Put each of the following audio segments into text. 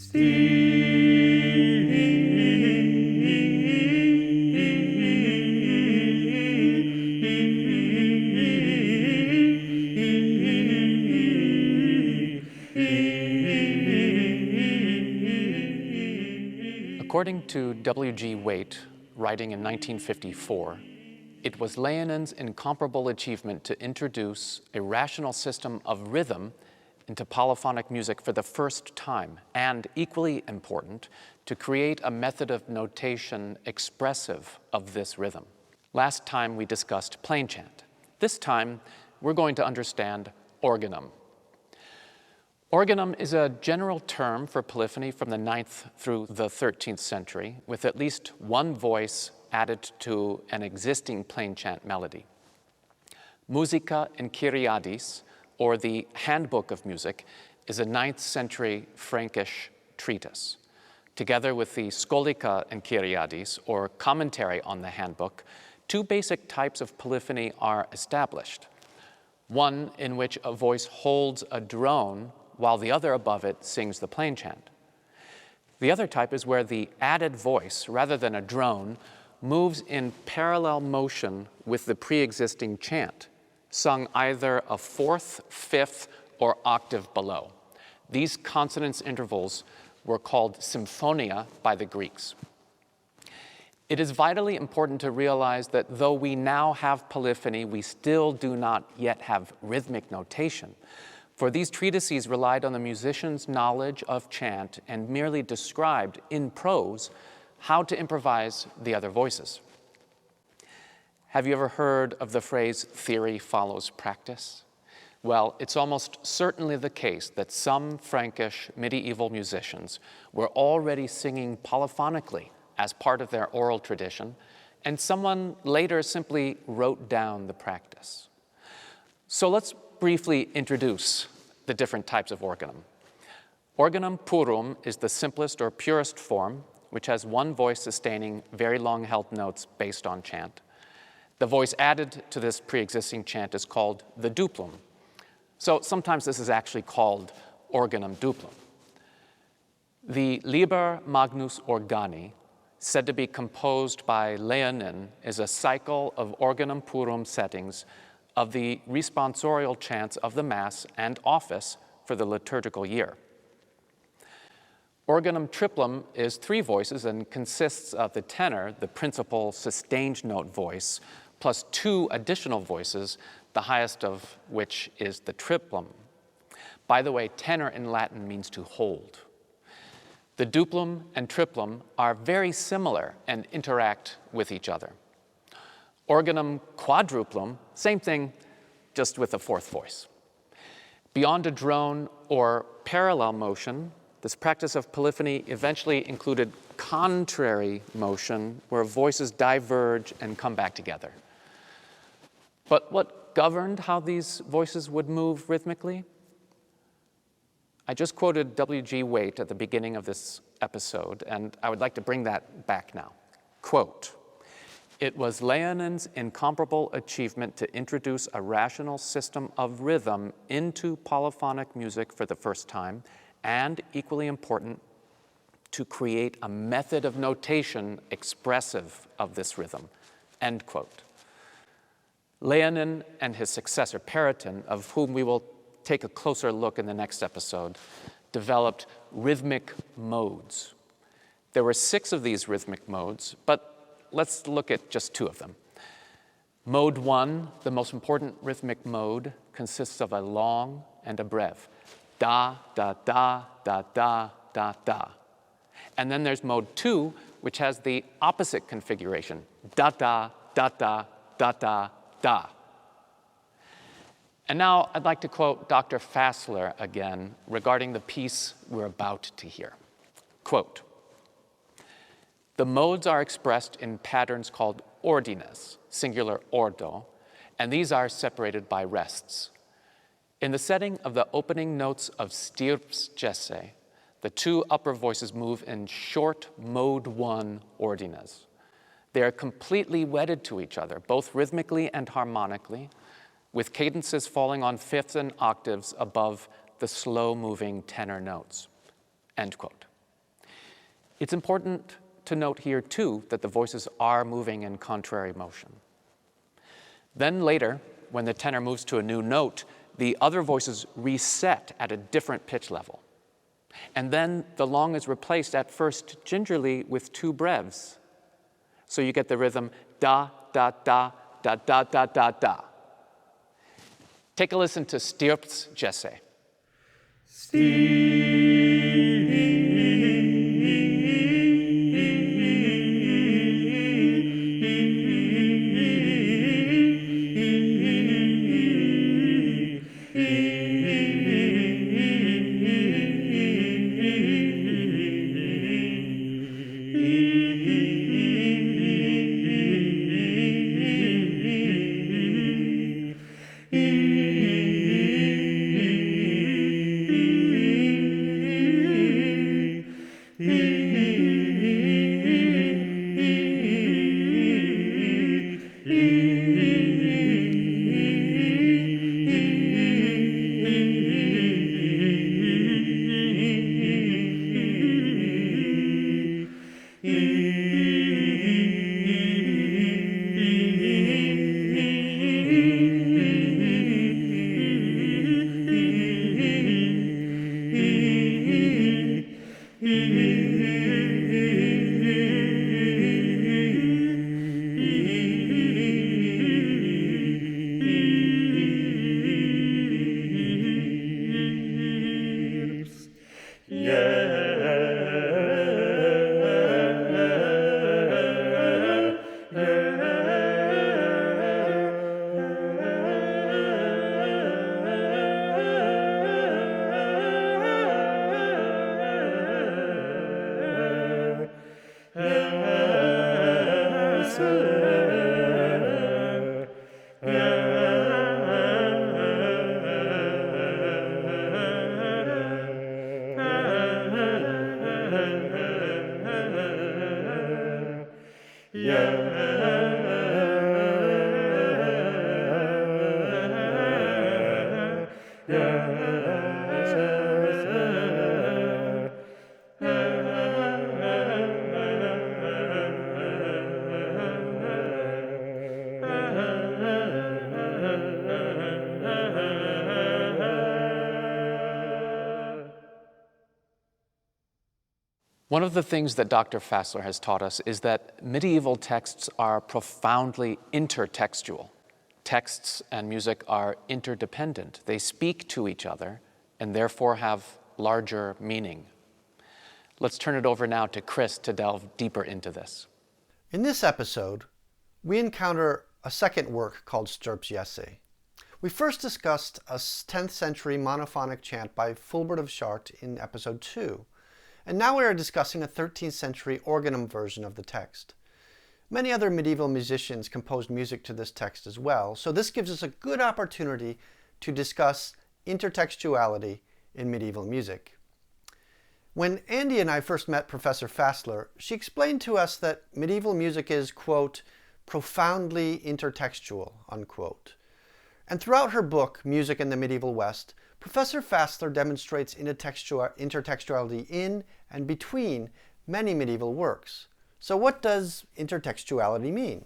According to W.G. Waite, writing in 1954, it was Léonin's incomparable achievement to introduce a rational system of rhythm into polyphonic music for the first time, and equally important, to create a method of notation expressive of this rhythm. Last time we discussed plain chant. This time, we're going to understand organum. Organum is a general term for polyphony from the 9th through the 13th century, with at least one voice added to an existing plain chant melody. Musica Enchiriadis, or the Handbook of Music, is a 9th century Frankish treatise. Together with the Musica Enchiriadis, or commentary on the handbook, two basic types of polyphony are established. One in which a voice holds a drone while the other above it sings the plain chant. The other type is where the added voice, rather than a drone, moves in parallel motion with the pre-existing chant, sung either a fourth, fifth, or octave below. These consonance intervals were called symphonia by the Greeks. It is vitally important to realize that though we now have polyphony, we still do not yet have rhythmic notation, for these treatises relied on the musician's knowledge of chant and merely described in prose how to improvise the other voices. Have you ever heard of the phrase, theory follows practice? Well, it's almost certainly the case that some Frankish medieval musicians were already singing polyphonically as part of their oral tradition, and someone later simply wrote down the practice. So let's briefly introduce the different types of organum. Organum purum is the simplest or purest form, which has one voice sustaining very long-held notes based on chant. The voice added to this pre-existing chant is called the duplum. So sometimes this is actually called organum duplum. The Liber Magnus Organi, said to be composed by Léonin, is a cycle of organum purum settings of the responsorial chants of the Mass and office for the liturgical year. Organum triplum is 3 voices and consists of the tenor, the principal sustained note voice, plus 2 additional voices, the highest of which is the triplum. By the way, tenor in Latin means to hold. The duplum and triplum are very similar and interact with each other. Organum quadruplum, same thing, just with a 4th voice. Beyond a drone or parallel motion, this practice of polyphony eventually included contrary motion, where voices diverge and come back together. But what governed how these voices would move rhythmically? I just quoted W.G. Waite at the beginning of this episode, and I would like to bring that back now. Quote, "It was Léonin's incomparable achievement to introduce a rational system of rhythm into polyphonic music for the first time, and equally important, to create a method of notation expressive of this rhythm." End quote. Léonin and his successor Peretin, of whom we will take a closer look in the next episode, developed rhythmic modes. There were 6 of these rhythmic modes, but let's look at just 2 of them. Mode 1, the most important rhythmic mode, consists of a long and a breve. Da, da, da, da, da, da, da. And then there's mode 2, which has the opposite configuration. Da, da, da, da, da, da, da. And now I'd like to quote Dr. Fassler again regarding the piece we're about to hear. Quote, "The modes are expressed in patterns called ordines, singular ordo, and these are separated by rests. In the setting of the opening notes of stirps jesse, the 2 upper voices move in short mode 1 ordines. They are completely wedded to each other, both rhythmically and harmonically, with cadences falling on fifths and octaves above the slow-moving tenor notes." End quote. It's important to note here, too, that the voices are moving in contrary motion. Then later, when the tenor moves to a new note, the other voices reset at a different pitch level. And then the long is replaced at first gingerly with two brevs. So you get the rhythm da, da, da, da, da, da, da, da. Take a listen to Stirps Jesse. One of the things that Dr. Fassler has taught us is that medieval texts are profoundly intertextual. Texts and music are interdependent. They speak to each other and therefore have larger meaning. Let's turn it over now to Chris to delve deeper into this. In this episode, we encounter a second work called Stirps Jesse. We first discussed a 10th century monophonic chant by Fulbert of Chartres in episode 2. And now we are discussing a 13th century organum version of the text. Many other medieval musicians composed music to this text as well, so this gives us a good opportunity to discuss intertextuality in medieval music. When Andy and I first met Professor Fassler, she explained to us that medieval music is, quote, profoundly intertextual, unquote. And throughout her book, Music in the Medieval West, Professor Fassler demonstrates intertextuality in and between many medieval works. So what does intertextuality mean?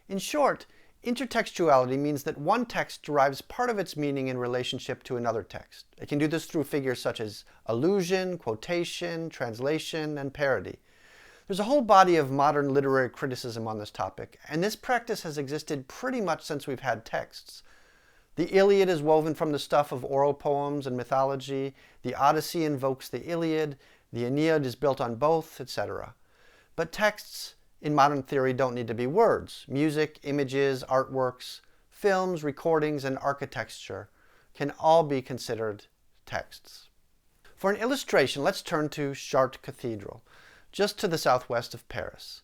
In short, intertextuality means that one text derives part of its meaning in relationship to another text. It can do this through figures such as allusion, quotation, translation, and parody. There's a whole body of modern literary criticism on this topic, and this practice has existed pretty much since we've had texts. The Iliad is woven from the stuff of oral poems and mythology, the Odyssey invokes the Iliad, the Aeneid is built on both, etc. But texts, in modern theory, don't need to be words. Music, images, artworks, films, recordings, and architecture can all be considered texts. For an illustration, let's turn to Chartres Cathedral, just to the southwest of Paris.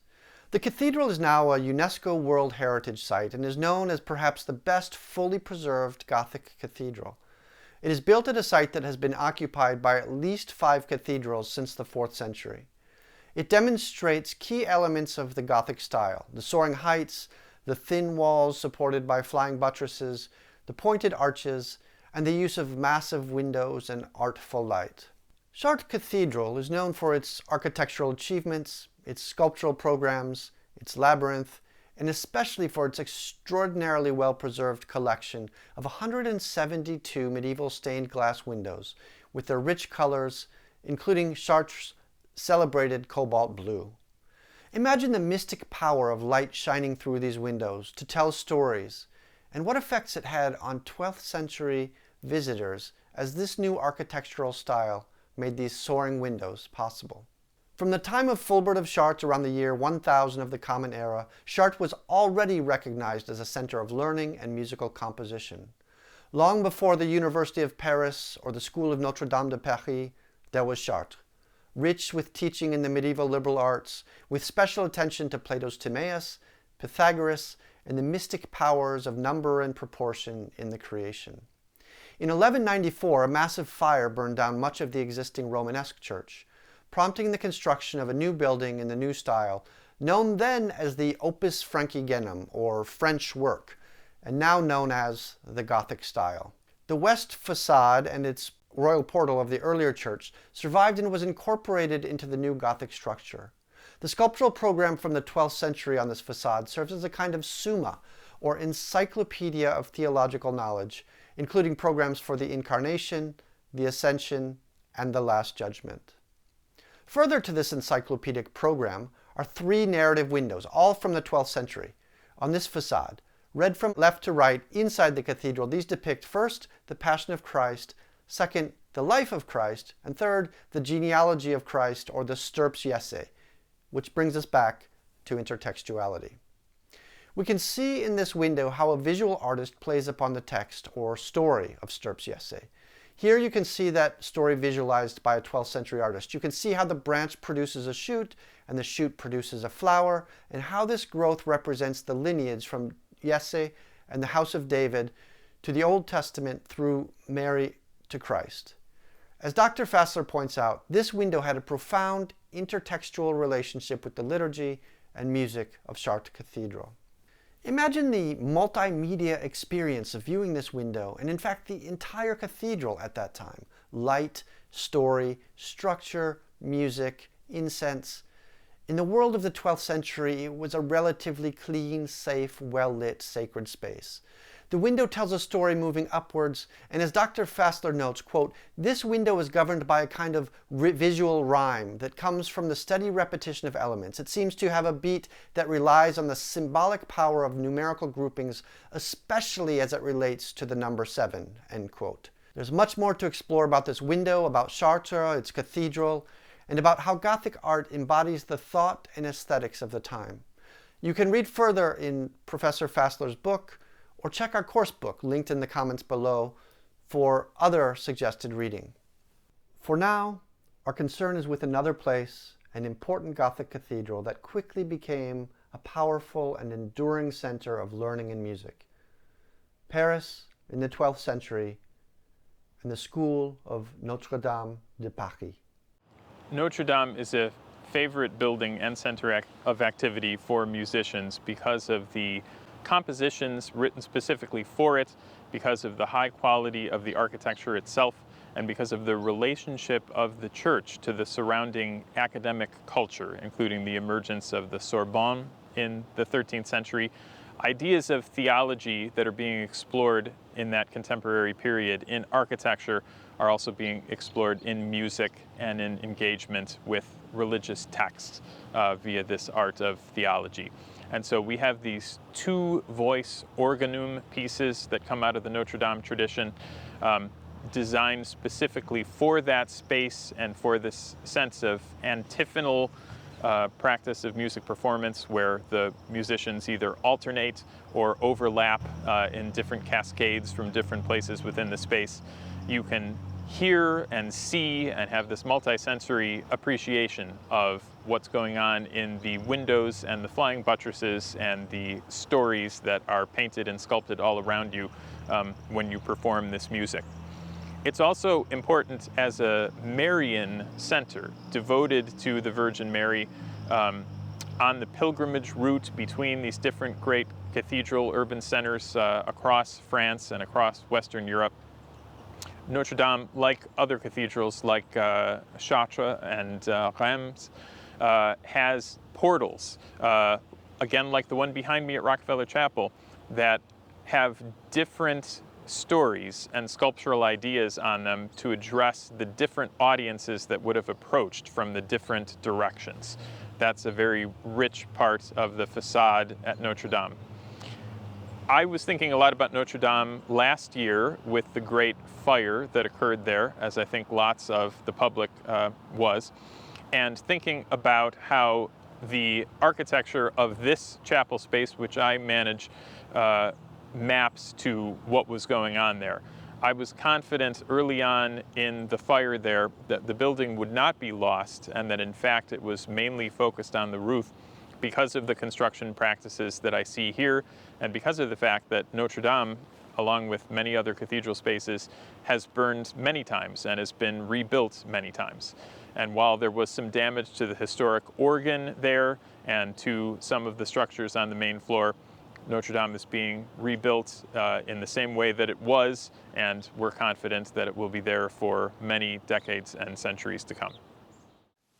The cathedral is now a UNESCO World Heritage Site and is known as perhaps the best fully preserved Gothic cathedral. It is built at a site that has been occupied by at least 5 cathedrals since the 4th century. It demonstrates key elements of the Gothic style: the soaring heights, the thin walls supported by flying buttresses, the pointed arches, and the use of massive windows and artful light. Chartres Cathedral is known for its architectural achievements, its sculptural programs, its labyrinth, and especially for its extraordinarily well-preserved collection of 172 medieval stained glass windows with their rich colors, including Chartres' celebrated cobalt blue. Imagine the mystic power of light shining through these windows to tell stories, and what effects it had on 12th century visitors as this new architectural style made these soaring windows possible. From the time of Fulbert of Chartres around the year 1000 of the Common Era, Chartres was already recognized as a center of learning and musical composition. Long before the University of Paris or the School of Notre de Paris, there was Chartres, rich with teaching in the medieval liberal arts, with special attention to Plato's Timaeus, Pythagoras, and the mystic powers of number and proportion in the creation. In 1194, a massive fire burned down much of the existing Romanesque church, prompting the construction of a new building in the new style, known then as the Opus Francigenum, or French work, and now known as the Gothic Style. The west facade and its royal portal of the earlier church survived and was incorporated into the new Gothic structure. The sculptural program from the 12th century on this facade serves as a kind of summa, or encyclopedia of theological knowledge, including programs for the Incarnation, the Ascension, and the Last Judgment. Further to this encyclopedic program are three narrative windows, all from the 12th century, on this facade. Read from left to right inside the cathedral, these depict first the Passion of Christ, second the life of Christ, and third the genealogy of Christ, or the Stirps Jesse, which brings us back to intertextuality. We can see in this window how a visual artist plays upon the text or story of Stirps Jesse. Here you can see that story visualized by a 12th century artist. You can see how the branch produces a shoot and the shoot produces a flower, and how this growth represents the lineage from Jesse and the house of David to the Old Testament through Mary to Christ. As Dr. Fassler points out, this window had a profound intertextual relationship with the liturgy and music of Chartres Cathedral. Imagine the multimedia experience of viewing this window, and in fact the entire cathedral at that time. Light, story, structure, music, incense. In the world of the 12th century, it was a relatively clean, safe, well-lit, sacred space. The window tells a story moving upwards, and as Dr. Fassler notes, quote, "This window is governed by a kind of visual rhyme that comes from the steady repetition of elements. It seems to have a beat that relies on the symbolic power of numerical groupings, especially as it relates to the number 7, end quote. There's much more to explore about this window, about Chartres, its cathedral, and about how Gothic art embodies the thought and aesthetics of the time. You can read further in Professor Fassler's book, or check our course book linked in the comments below for other suggested reading. For now, our concern is with another place, an important Gothic cathedral that quickly became a powerful and enduring center of learning and music. Paris in the 12th century, and the school of Notre de Paris. Notre Dame is a favorite building and center of activity for musicians because of the compositions written specifically for it, because of the high quality of the architecture itself, and because of the relationship of the church to the surrounding academic culture, including the emergence of the Sorbonne in the 13th century. Ideas of theology that are being explored in that contemporary period in architecture are also being explored in music and in engagement with religious texts via this art of theology. And so we have these two-voice organum pieces that come out of the Notre Dame tradition, designed specifically for that space and for this sense of antiphonal practice of music performance, where the musicians either alternate or overlap in different cascades from different places within the space. You can hear and see and have this multi-sensory appreciation of what's going on in the windows and the flying buttresses and the stories that are painted and sculpted all around you when you perform this music. It's also important as a Marian center devoted to the Virgin Mary on the pilgrimage route between these different great cathedral urban centers across France and across Western Europe. Notre Dame, like other cathedrals like Chartres and Reims, has portals, again like the one behind me at Rockefeller Chapel, that have different stories and sculptural ideas on them to address the different audiences that would have approached from the different directions. That's a very rich part of the facade at Notre Dame. I was thinking a lot about Notre Dame last year with the great fire that occurred there, as I think lots of the public was, and thinking about how the architecture of this chapel space, which I manage, maps to what was going on there. I was confident early on in the fire there that the building would not be lost, and that in fact it was mainly focused on the roof because of the construction practices that I see here, and because of the fact that Notre Dame, along with many other cathedral spaces, has burned many times and has been rebuilt many times. And while there was some damage to the historic organ there and to some of the structures on the main floor, Notre Dame is being rebuilt in the same way that it was, and we're confident that it will be there for many decades and centuries to come.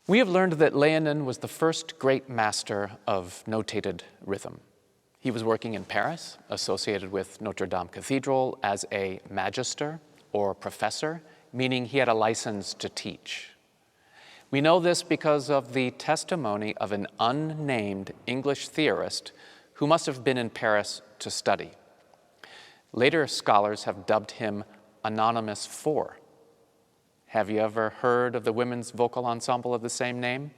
We have learned that Léonin was the first great master of notated rhythm. He was working in Paris, associated with Notre Dame Cathedral as a magister or professor, meaning he had a license to teach. We know this because of the testimony of an unnamed English theorist who must have been in Paris to study. Later scholars have dubbed him Anonymous 4. Have you ever heard of the women's vocal ensemble of the same name?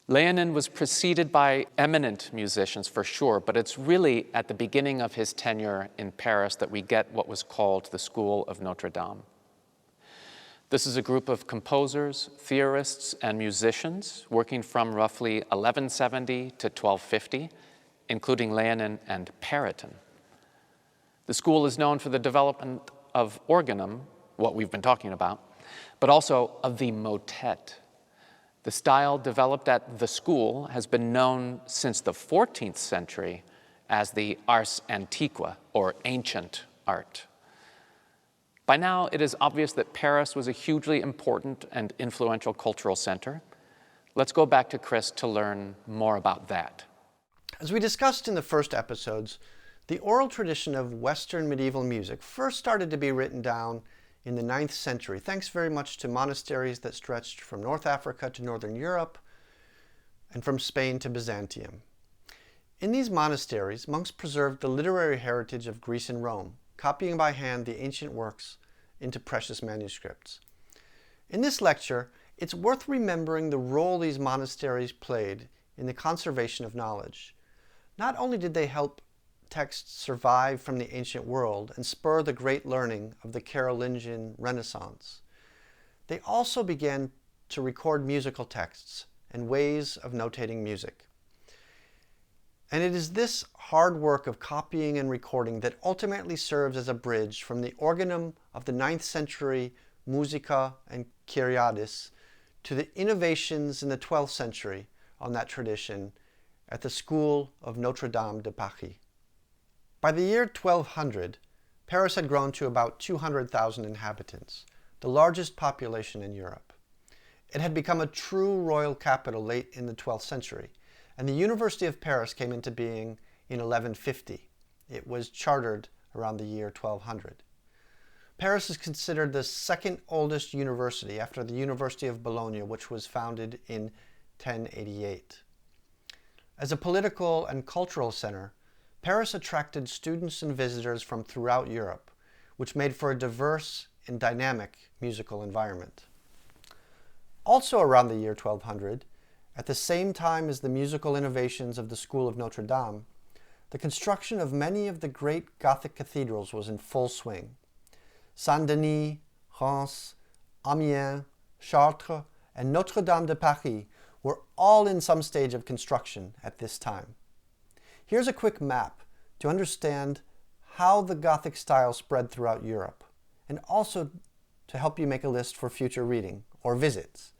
Léonin was preceded by eminent musicians for sure, but it's really at the beginning of his tenure in Paris that we get what was called the School of Notre Dame. This is a group of composers, theorists, and musicians working from roughly 1170 to 1250, including Léonin and Periton. The school is known for the development of Organum, what we've been talking about, but also of the motet. The style developed at the school has been known since the 14th century as the ars antiqua, or ancient art. By now, it is obvious that Paris was a hugely important and influential cultural center. Let's go back to Chris to learn more about that. As we discussed in the first episodes, the oral tradition of Western medieval music first started to be written down in the 9th century, thanks very much to monasteries that stretched from North Africa to Northern Europe and from Spain to Byzantium. In these monasteries, monks preserved the literary heritage of Greece and Rome, copying by hand the ancient works into precious manuscripts. In this lecture, it's worth remembering the role these monasteries played in the conservation of knowledge. Not only did they help texts survive from the ancient world and spur the great learning of the Carolingian Renaissance, they also began to record musical texts and ways of notating music. And it is this hard work of copying and recording that ultimately serves as a bridge from the organum of the 9th century Musica Enchiriadis to the innovations in the 12th century on that tradition at the School of Notre Dame de Paris. By the year 1200, Paris had grown to about 200,000 inhabitants, the largest population in Europe. It had become a true royal capital late in the 12th century, and the University of Paris came into being in 1150. It was chartered around the year 1200. Paris is considered the second oldest university after the University of Bologna, which was founded in 1088. As a political and cultural center, Paris attracted students and visitors from throughout Europe, which made for a diverse and dynamic musical environment. Also around the year 1200, at the same time as the musical innovations of the School of Notre Dame, the construction of many of the great Gothic cathedrals was in full swing. Saint-Denis, Reims, Amiens, Chartres, and Notre Dame de Paris were all in some stage of construction at this time. Here's a quick map to understand how the Gothic style spread throughout Europe, and also to help you make a list for future reading or visits.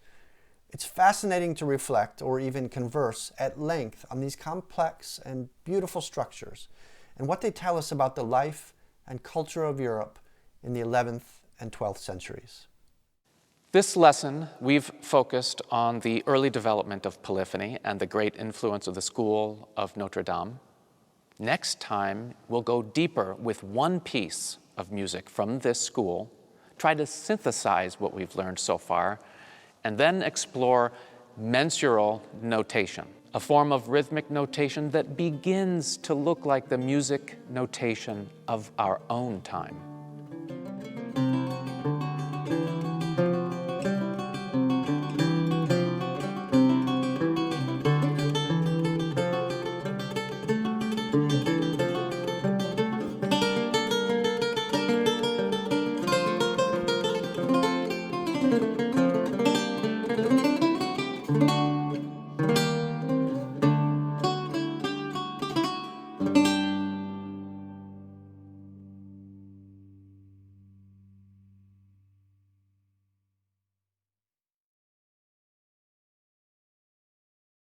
It's fascinating to reflect or even converse at length on these complex and beautiful structures and what they tell us about the life and culture of Europe in the 11th and 12th centuries. This lesson, we've focused on the early development of polyphony and the great influence of the school of Notre Dame. Next time, we'll go deeper with one piece of music from this school, try to synthesize what we've learned so far, and then explore mensural notation, a form of rhythmic notation that begins to look like the music notation of our own time.